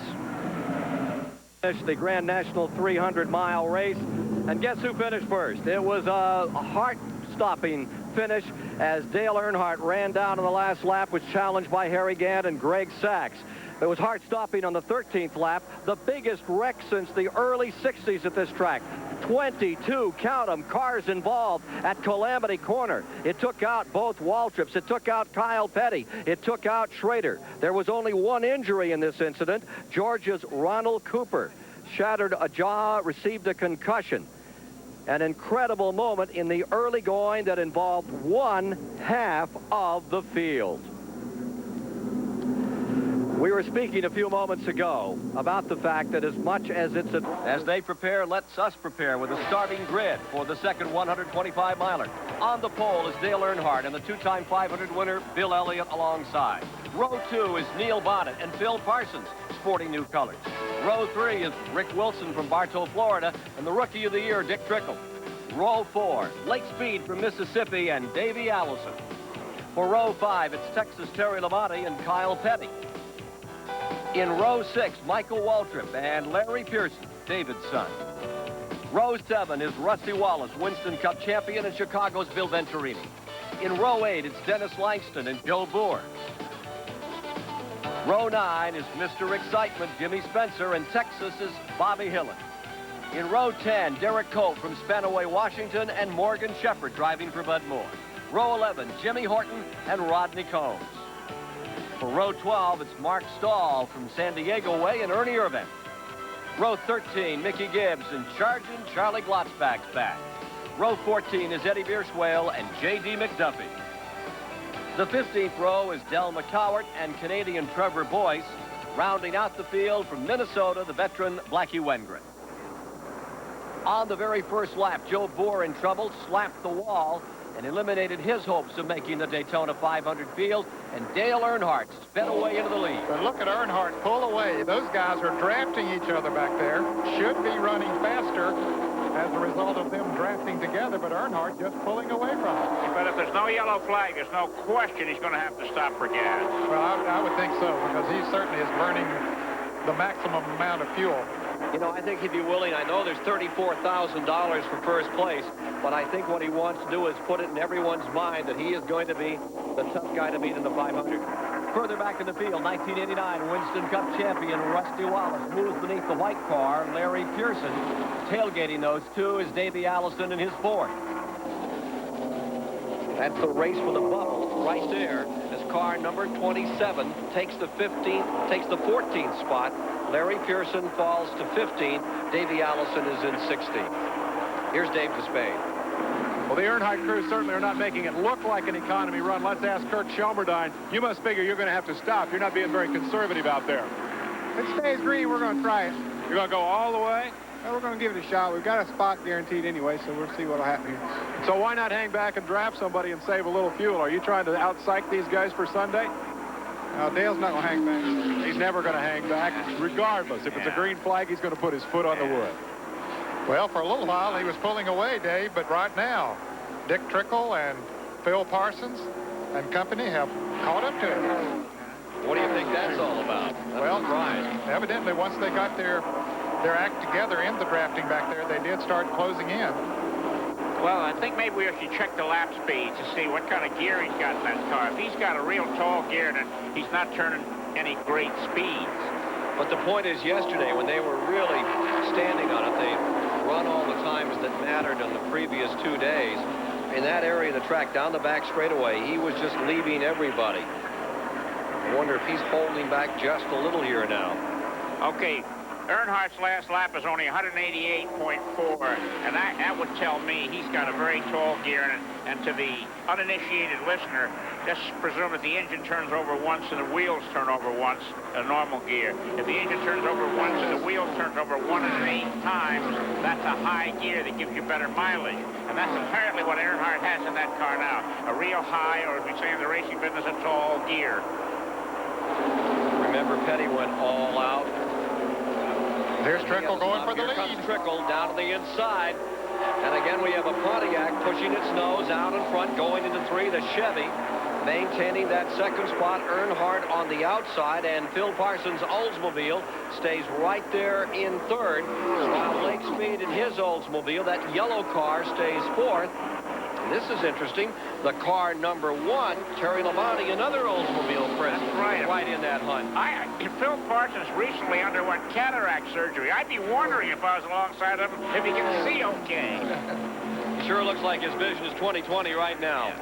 The Grand National 300-mile race, and guess who finished first? It was a heart-stopping finish as Dale Earnhardt ran down in the last lap, was challenged by Harry Gant and Greg Sachs. It was heart-stopping on the 13th lap, the biggest wreck since the early 60s at this track. 22, count them, cars involved at Calamity Corner. It took out both Waltrips. It took out Kyle Petty. It took out Schrader. There was only one injury in this incident. Georgia's Ronald Cooper shattered a jaw, received a concussion. An incredible moment in the early going that involved one half of the field. We were speaking a few moments ago about the fact that as much as it's as they prepare, let's us prepare with a starting grid for the second 125-miler. On the pole is Dale Earnhardt and the 2-time 500 winner Bill Elliott alongside. Row 2 is Neil Bonnet and Phil Parsons, sporting new colors. Row 3 is Rick Wilson from Bartow, Florida, and the Rookie of the Year, Dick Trickle. Row 4, Lake Speed from Mississippi and Davey Allison. For row 5, it's Texas Terry Labonte and Kyle Petty. In row 6, Michael Waltrip and Larry Pearson, David's son. Row 7 is Rusty Wallace, Winston Cup champion, and Chicago's Bill Venturini. In row 8, it's Dennis Langston and Joe Boer. Row 9 is Mr. Excitement, Jimmy Spencer, and Texas is Bobby Hillen. In row 10, Derek Cope from Spanaway, Washington, and Morgan Shepherd driving for Bud Moore. Row 11, Jimmy Horton and Rodney Combs. For row 12, it's Mark Stahl from San Diego Way and Ernie Irvin. Row 13, Mickey Gibbs and Charging Charlie Glotzback's back. Row 14 is Eddie Bierswale and J.D. McDuffie. The 15th row is Del McCowart and Canadian Trevor Boyce. Rounding out the field from Minnesota, the veteran Blackie Wengren. On the very first lap, Joe Boer in trouble slapped the wall and eliminated his hopes of making the Daytona 500 field, and Dale Earnhardt sped away into the lead. But look at Earnhardt pull away. Those guys are drafting each other back there. Should be running faster as a result of them drafting together, but Earnhardt just pulling away from it. But if there's no yellow flag, there's no question he's going to have to stop for gas. Well, I would think so, because he certainly is burning the maximum amount of fuel. You know, I think he'd be willing. I know there's $34,000 for first place, but I think what he wants to do is put it in everyone's mind that he is going to be the tough guy to beat in the 500. Further back in the field, 1989 Winston Cup champion Rusty Wallace moves beneath the white car, Larry Pearson. Tailgating those two is Davey Allison in his Ford. That's the race for the bubble right there as car number 27 takes the 14th spot. Larry Pearson falls to 15. Davey Allison is in 16th. Here's Dave Despade. Well, the Earnhardt crew certainly are not making it look like an economy run. Let's ask Kurt Shelmerdine. You must figure you're going to have to stop. You're not being very conservative out there. If it stays green, we're going to try it. You're going to go all the way? Well, we're going to give it a shot. We've got a spot guaranteed anyway, so we'll see what will happen here. So why not hang back and draft somebody and save a little fuel? Are you trying to out-psych these guys for Sunday? Dale's not going to hang back. He's never going to hang back, regardless. If it's a green flag, he's going to put his foot on the wood. Well, for a little while, he was pulling away, Dave, but right now, Dick Trickle and Phil Parsons and company have caught up to him. What do you think that's all about? Well, evidently once they got their act together in the drafting back there, they did start closing in. Well, I think maybe we should check the lap speed to see what kind of gear he's got in that car. If he's got a real tall gear, then he's not turning any great speeds. But the point is, yesterday, when they were really standing on it, they run all the times that mattered on the previous 2 days. In that area of the track, down the back straightaway, he was just leaving everybody. I wonder if he's holding back just a little here now. Okay, Earnhardt's last lap is only 188.4, and that would tell me he's got a very tall gear in it. And to the uninitiated listener, just presume that the engine turns over once and the wheels turn over once, a normal gear. If the engine turns over once and the wheels turns over 1 in 8 times, that's a high gear that gives you better mileage. And that's apparently what Earnhardt has in that car now, a real high, or as we say in the racing business, a tall gear. Remember, Petty went all out. There's Trickle going for the lead. Here comes Trickle down to the inside. And again, we have a Pontiac pushing its nose out in front, going into 3, the Chevy. Maintaining that second spot, Earnhardt on the outside, and Phil Parsons' Oldsmobile stays right there in 3rd, while Lake Speed in his Oldsmobile, that yellow car, stays 4th. And this is interesting. The car number 1, Terry Labonte, another Oldsmobile friend, right in that hunt. Phil Parsons recently underwent cataract surgery. I'd be wondering if I was alongside of him if he can see okay. He sure looks like his vision is 20/20 right now.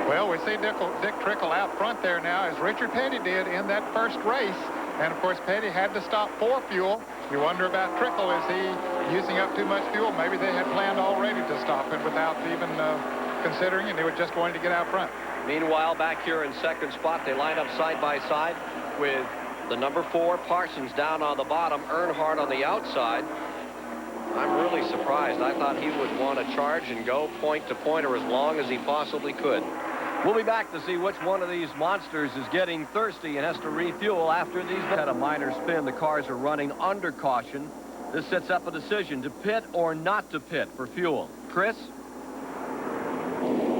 Well, we see Dick Trickle out front there now, as Richard Petty did in that first race. And, of course, Petty had to stop for fuel. You wonder about Trickle. Is he using up too much fuel? Maybe they had planned already to stop him without even considering, and they were just going to get out front. Meanwhile, back here in second spot, they line up side by side with the number 4, Parsons, down on the bottom, Earnhardt on the outside. I'm really surprised. I thought he would want to charge and go point to point, or as long as he possibly could. We'll be back to see which one of these monsters is getting thirsty and has to refuel after these. Had a minor spin. The cars are running under caution. This sets up a decision to pit or not to pit for fuel. Chris?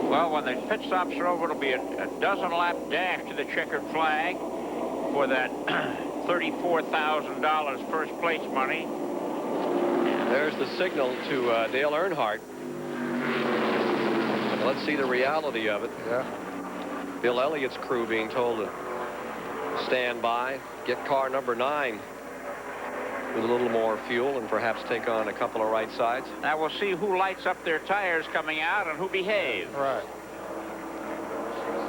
Well, when the pit stops are over, it'll be a dozen-lap dash to the checkered flag for that $34,000 first place money. There's the signal to Dale Earnhardt. Let's see the reality of it. Yeah. Bill Elliott's crew being told to stand by, get car number 9 with a little more fuel, and perhaps take on a couple of right sides. Now we'll see who lights up their tires coming out and who behaves. Right.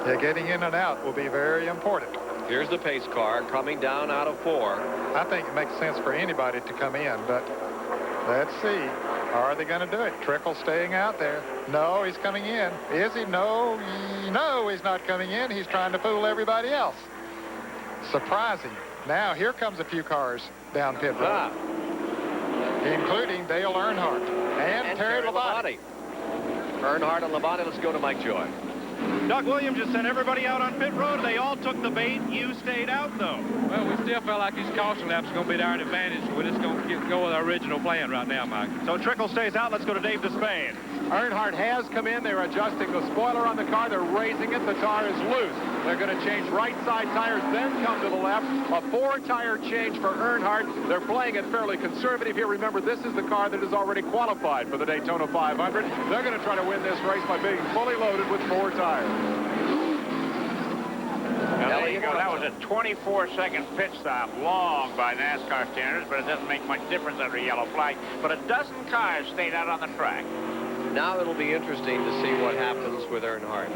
Yeah, getting in and out will be very important. Here's the pace car coming down out of 4. I think it makes sense for anybody to come in, but let's see. Are they going to do it? Trickle staying out there. No, he's coming in. Is he? No, he's not coming in. He's trying to fool everybody else. Surprising. Now, here comes a few cars down pit road, including Dale Earnhardt and Terry Labonte. Earnhardt and Labonte. Let's go to Mike Joy. Doug Williams just sent everybody out on pit road. They all took the bait. You stayed out, though. Well, we still felt like these caution laps are going to be our advantage. We're just going to go with our original plan right now, Mike. So Trickle stays out. Let's go to Dave Despain. Earnhardt has come in. They're adjusting the spoiler on the car. They're raising it. The tire is loose. They're going to change right side tires, then come to the left. A 4-tire change for Earnhardt. They're playing it fairly conservative here. Remember, this is the car that is already qualified for the Daytona 500. They're going to try to win this race by being fully loaded with 4 tires. Now, there you go. That was a 24-second pit stop. Long by NASCAR standards, but it doesn't make much difference under a yellow flag. But a dozen cars stayed out on the track. Now it'll be interesting to see what happens with Earnhardt.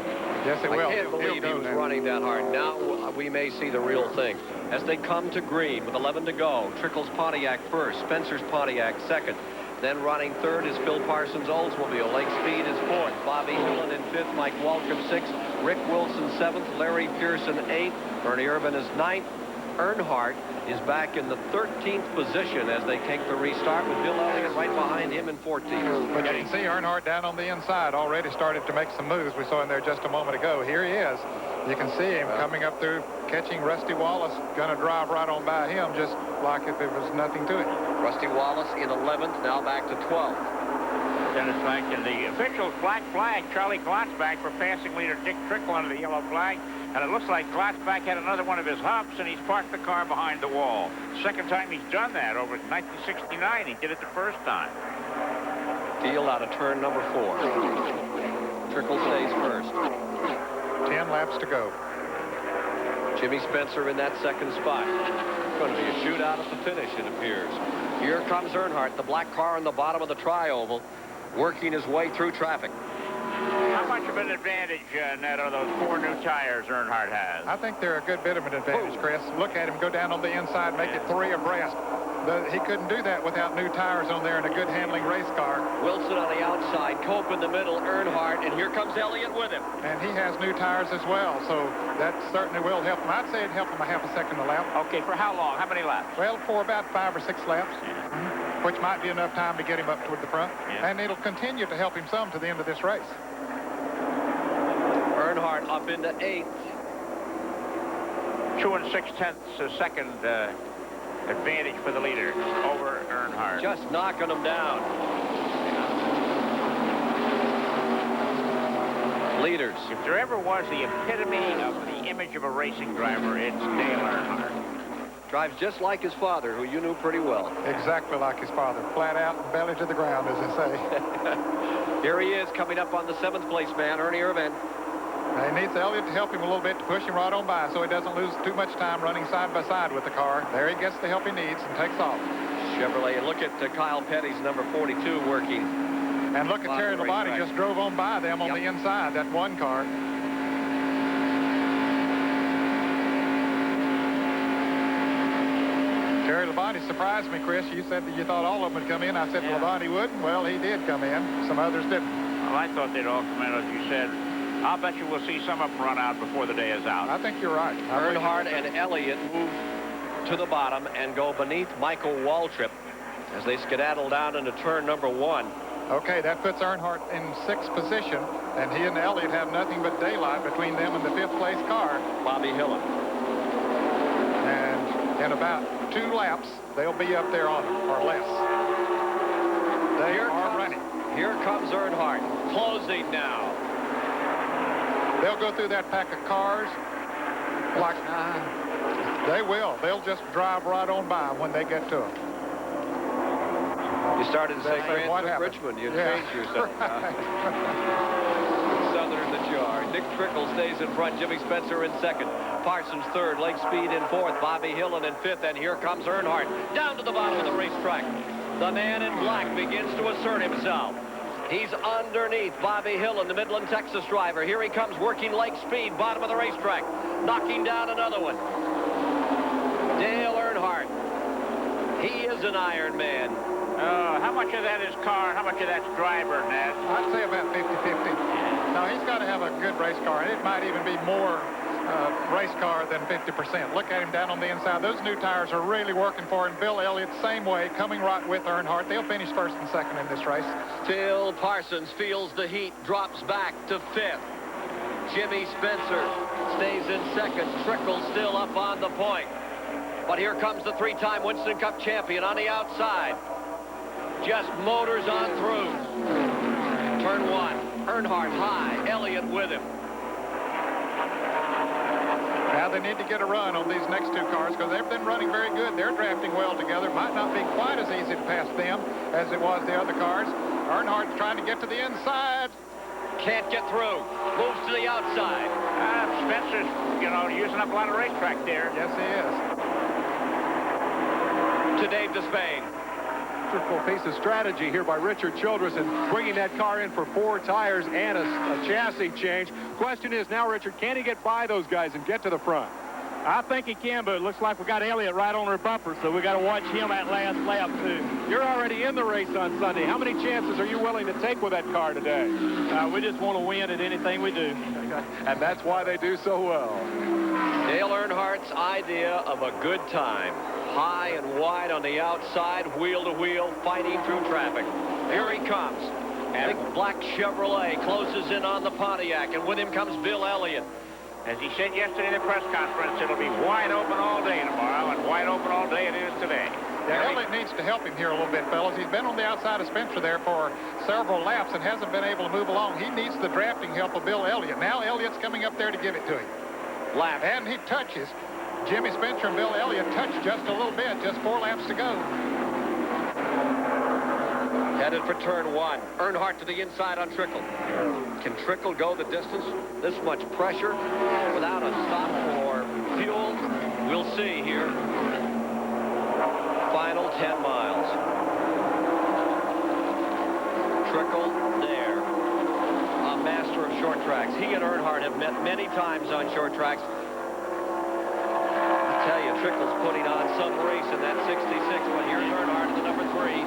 Yes, it will. I can't believe he was running that hard. Now we may see the real thing. As they come to green with 11 to go, Trickle's Pontiac first, Spencer's Pontiac second. Then running third is Phil Parsons' Oldsmobile. Lake Speed is fourth. Bobby Hillin in fifth. Mike Waltrip sixth. Rick Wilson seventh. Larry Pearson eighth. Bernie Irvin is ninth. Earnhardt is back in the 13th position as they take the restart, with Bill Elliott right behind him in 14th. But you can see Earnhardt down on the inside already started to make some moves. We saw him there just a moment ago. Here he is. You can see him coming up through, catching Rusty Wallace, going to drive right on by him just like if there was nothing to it. Rusty Wallace in 11th, now back to 12th. Dennis Flack, and the officials black flag Charlie Glotzback for passing leader Dick Trickle under the yellow flag. And it looks like Glotzback had another one of his humps, and he's parked the car behind the wall. Second time he's done that over in 1969. He did it the first time. Field out of turn number 4. Trickle stays first. 10 laps to go. Jimmy Spencer in that second spot. It's going to be a shootout at the finish, it appears. Here comes Earnhardt, the black car on the bottom of the tri-oval, working his way through traffic. How much of an advantage, Ned, are those 4 new tires Earnhardt has? I think they're a good bit of an advantage, Chris. Look at him go down on the inside, make it 3 abreast. He couldn't do that without new tires on there and a good handling race car. Wilson on the outside, Cope in the middle, Earnhardt, and here comes Elliott with him. And he has new tires as well, so that certainly will help him. I'd say it'd help him a half a second a lap. Okay, for how long? How many laps? Well, for about 5 or 6 laps, which might be enough time to get him up toward the front. And it'll continue to help him some to the end of this race. Earnhardt up into 8th. 2 6/10 second advantage for the leader over Earnhardt. Just knocking him down. Leaders. If there ever was the epitome of the image of a racing driver, it's Dale Earnhardt. Drives just like his father, who you knew pretty well. Exactly like his father. Flat out and belly to the ground, as they say. Here he is coming up on the 7th place man, Ernie Irvin. He needs Elliott to help him a little bit to push him right on by so he doesn't lose too much time running side by side with the car. There he gets the help he needs and takes off. Chevrolet, and look at Kyle Petty's number 42 working. And look at Terry Labonte just drove on by them on the inside, that one car. Terry Labonte surprised me, Chris. You said that you thought all of them would come in. I said Labonte wouldn't. Well, he did come in. Some others didn't. Well, I thought they'd all come in, as you said. I'll bet you we'll see some of them run out before the day is out. I think you're right. Earnhardt and Elliott move to the bottom and go beneath Michael Waltrip as they skedaddle down into turn number 1. Okay, that puts Earnhardt in 6th position, and he and Elliott have nothing but daylight between them and the 5th place car, Bobby Hillin. And in about 2 laps, they'll be up there on him, or less. They are running. Here comes Earnhardt, closing now. They'll go through that pack of cars like they will. They'll just drive right on by when they get to them. You started to say Grand Richmond. You changed yourself. Southern that you are. Dick Trickle stays in front. Jimmy Spencer in 2nd. Parsons 3rd. Lake Speed in 4th. Bobby Hillin in 5th. And here comes Earnhardt down to the bottom of the racetrack. The man in black begins to assert himself. He's underneath Bobby Hillin, the Midland, Texas driver. Here he comes working Lake Speed, bottom of the racetrack. Knocking down another one. Dale Earnhardt. He is an Iron Man. How much of that is car? How much of that's driver, Ned? I'd say about 50-50. Now, he's got to have a good race car, and it might even be more race car than 50%. Look at him down on the inside. Those new tires are really working for him. Bill Elliott, same way, coming right with Earnhardt. They'll finish 1st and 2nd in this race. Till Parsons feels the heat, drops back to 5th. Jimmy Spencer stays in 2nd. Trickle still up on the point. But here comes the 3-time Winston Cup champion on the outside. Just motors on through. Turn 1. Earnhardt high. Elliott with him. Now they need to get a run on these next 2 cars because they've been running very good. They're drafting well together. Might not be quite as easy to pass them as it was the other cars. Earnhardt's trying to get to the inside. Can't get through. Moves to the outside. Spencer's, using up a lot of racetrack there. Yes, he is. To Dave Despain. Wonderful piece of strategy here by Richard Childress in bringing that car in for 4 tires and a chassis change. Question is now, Richard, can he get by those guys and get to the front? I think he can, but it looks like we got Elliott right on her bumper, so we got to watch him at last lap, too. You're already in the race on Sunday. How many chances are you willing to take with that car today? We just want to win at anything we do. And that's why they do so well. Dale Earnhardt's idea of a good time. High and wide on the outside, wheel to wheel, fighting through traffic. Here he comes. Big black Chevrolet closes in on the Pontiac, and with him comes Bill Elliott. As he said yesterday in the press conference, it'll be wide open all day tomorrow, and wide open all day it is today. Yeah, Elliott needs to help him here a little bit, fellas. He's been on the outside of Spencer there for several laps and hasn't been able to move along. He needs the drafting help of Bill Elliott. Now Elliott's coming up there to give it to him. Lap. And he touches. Jimmy Spencer and Bill Elliott touch just a little bit. Just 4 laps to go. Headed for turn 1. Earnhardt to the inside on Trickle. Can Trickle go the distance? This much pressure without a stop for fuel? We'll see here. Final 10 miles. Trickle there. A master of short tracks. He and Earnhardt have met many times on short tracks. I tell you, Trickle's putting on some race in that 66, but here's Earnhardt, the number 3.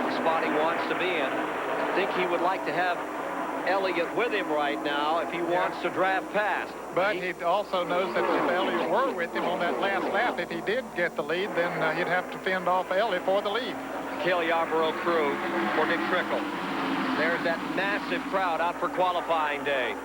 The spot he wants to be in. I think he would like to have Elliott with him right now if he wants to draft past. But he also knows that if Elliott were with him on that last lap, if he did get the lead, then he'd have to fend off Elliott for the lead. Cale Yarborough crew for Dick Trickle. There's that massive crowd out for qualifying day.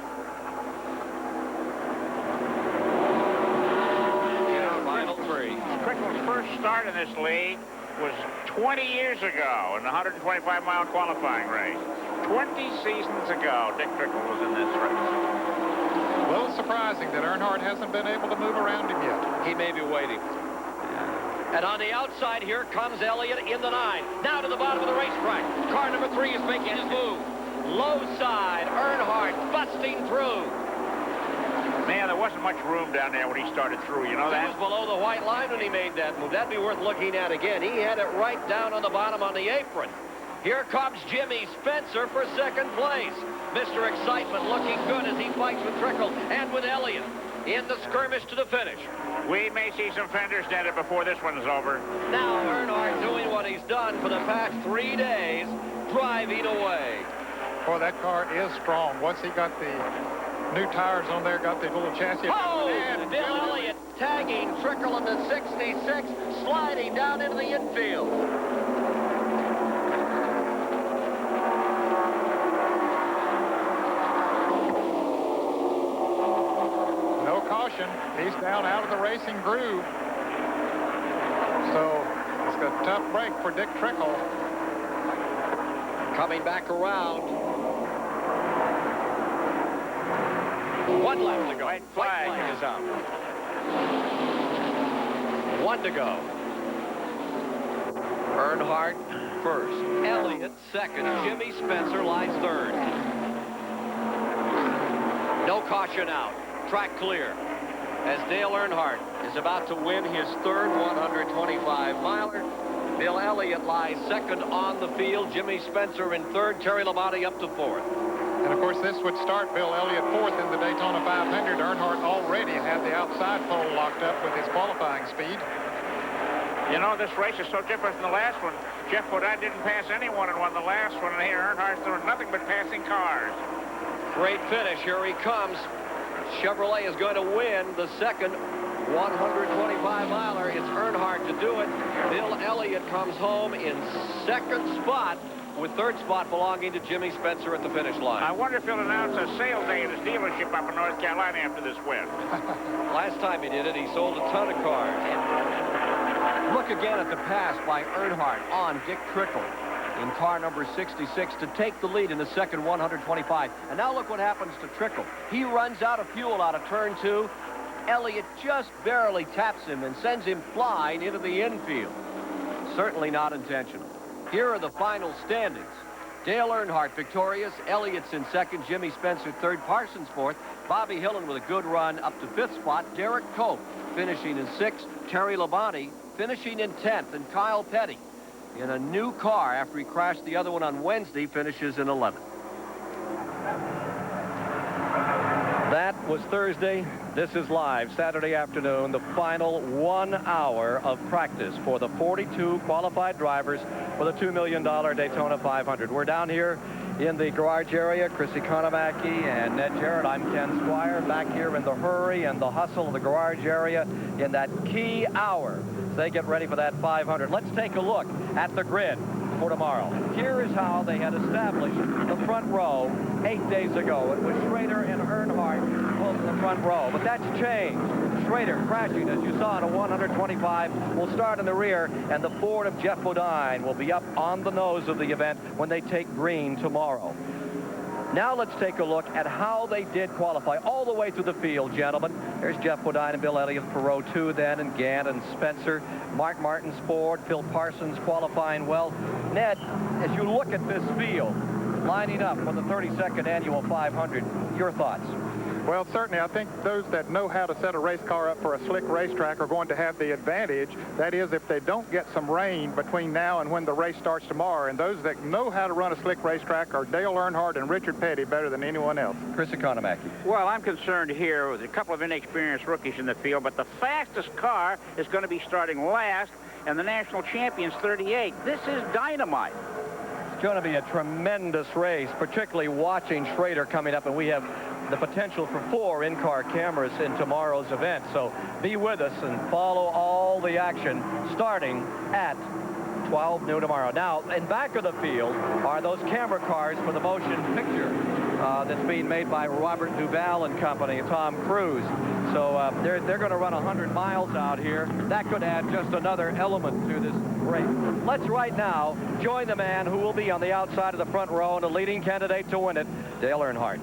Final 3. Trickle's first start in this league was 20 years ago in the 125-mile qualifying race. 20 seasons ago, Dick Trickle was in this race. A little surprising that Earnhardt hasn't been able to move around him yet. He may be waiting. And on the outside here comes Elliott in the 9. Now to the bottom of the racetrack. Car number 3 is making his move. Low side, Earnhardt busting through. Man, there wasn't much room down there when he started through, you know that? He was below the white line when he made that move. That'd be worth looking at again. He had it right down on the bottom on the apron. Here comes Jimmy Spencer for second place. Mr. Excitement looking good as he fights with Trickle and with Elliott in the skirmish to the finish. We may see some fenders dented before this one's over. Now Earnhardt doing what he's done for the past 3 days, driving away. Boy, that car is strong. Once he got the new tires on there, got the little chassis. Oh, Bill Elliott tagging Trickle in the 66, sliding down into the infield. No caution. He's down out of the racing groove. So it's a tough break for Dick Trickle. Coming back around. 1 lap to go. White flag is out. 1 to go. Earnhardt first. Elliott second. Jimmy Spencer lies 3rd. No caution out. Track clear. As Dale Earnhardt is about to win his 3rd 125-miler. Bill Elliott lies 2nd on the field. Jimmy Spencer in 3rd. Terry Labonte up to 4th. And, of course, this would start Bill Elliott 4th in the Daytona 500. Earnhardt already had the outside pole locked up with his qualifying speed. You know, this race is so different from the last one. Jeff Bodine didn't pass anyone and won the last one, and here Earnhardt's doing nothing but passing cars. Great finish. Here he comes. Chevrolet is going to win the 2nd 125-miler. It's Earnhardt to do it. Bill Elliott comes home in 2nd spot, with 3rd spot belonging to Jimmy Spencer at the finish line. I wonder if he'll announce a sales day at his dealership up in North Carolina after this win. Last time he did it, he sold a ton of cars. Look again at the pass by Earnhardt on Dick Trickle in car number 66 to take the lead in the 2nd 125. And now look what happens to Trickle. He runs out of fuel out of turn 2. Elliott just barely taps him and sends him flying into the infield. Certainly not intentional. Here are the final standings. Dale Earnhardt victorious, Elliott's in 2nd, Jimmy Spencer 3rd, Parsons 4th, Bobby Hillen with a good run up to 5th spot, Derek Cope finishing in 6th, Terry Labonte finishing in 10th, and Kyle Petty in a new car after he crashed the other one on Wednesday finishes in 11th. That was Thursday. This is live Saturday afternoon, the final 1 hour of practice for the 42 qualified drivers for the $2 million Daytona 500. We're down here in the garage area. Chrissy Konamaki and Ned Jarrett. I'm Ken Squire, back here in the hurry and the hustle of the garage area in that key hour as they get ready for that 500. Let's take a look at the grid for tomorrow. Here is how they had established the front row 8 days ago. It was Schrader and Earnhardt both in the front row, but that's changed. Schrader crashing, as you saw, in a 125, will start in the rear, and the Ford of Jeff Bodine will be up on the nose of the event when they take green tomorrow. Now let's take a look at how they did qualify all the way through the field, gentlemen. There's Jeff Bodine and Bill Elliott for row 2 then, and Gant and Spencer. Mark Martin's Ford, Phil Parsons qualifying well. Ned, as you look at this field, lining up for the 32nd annual 500, your thoughts? Well, certainly, I think those that know how to set a race car up for a slick racetrack are going to have the advantage. That is, if they don't get some rain between now and when the race starts tomorrow. And those that know how to run a slick racetrack are Dale Earnhardt and Richard Petty better than anyone else. Chris Economaki. Well, I'm concerned here with a couple of inexperienced rookies in the field, but the fastest car is going to be starting last, and the national champion's 38. This is dynamite. It's going to be a tremendous race, particularly watching Schrader coming up, and we have the potential for 4 in-car cameras in tomorrow's event. So be with us and follow all the action starting at 12 noon tomorrow. Now, in back of the field are those camera cars for the motion picture that's being made by Robert Duvall and company, Tom Cruise. So they're going to run 100 miles out here. That could add just another element to this race. Let's right now join the man who will be on the outside of the front row and a leading candidate to win it, Dale Earnhardt.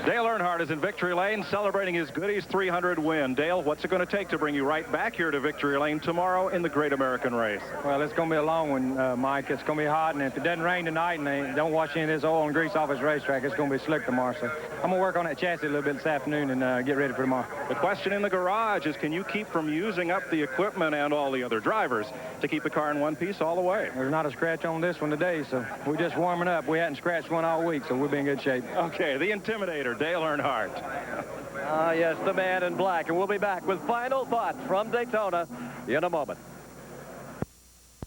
Dale Earnhardt is in victory lane celebrating his Goodies 300 win. Dale, what's it going to take to bring you right back here to victory lane tomorrow in the Great American Race? Well, it's going to be a long one, Mike. It's going to be hot, and if it doesn't rain tonight and they don't wash any of this oil and grease off his racetrack, it's going to be slick tomorrow. So I'm going to work on that chassis a little bit this afternoon and get ready for tomorrow. The question in the garage is, can you keep from using up the equipment and all the other drivers to keep the car in one piece all the way? There's not a scratch on this one today, so we're just warming up. We hadn't scratched one all week, so we'll be in good shape. Okay, the Intimidator, Dale Earnhardt. Ah, yes, the man in black. And we'll be back with final thoughts from Daytona in a moment.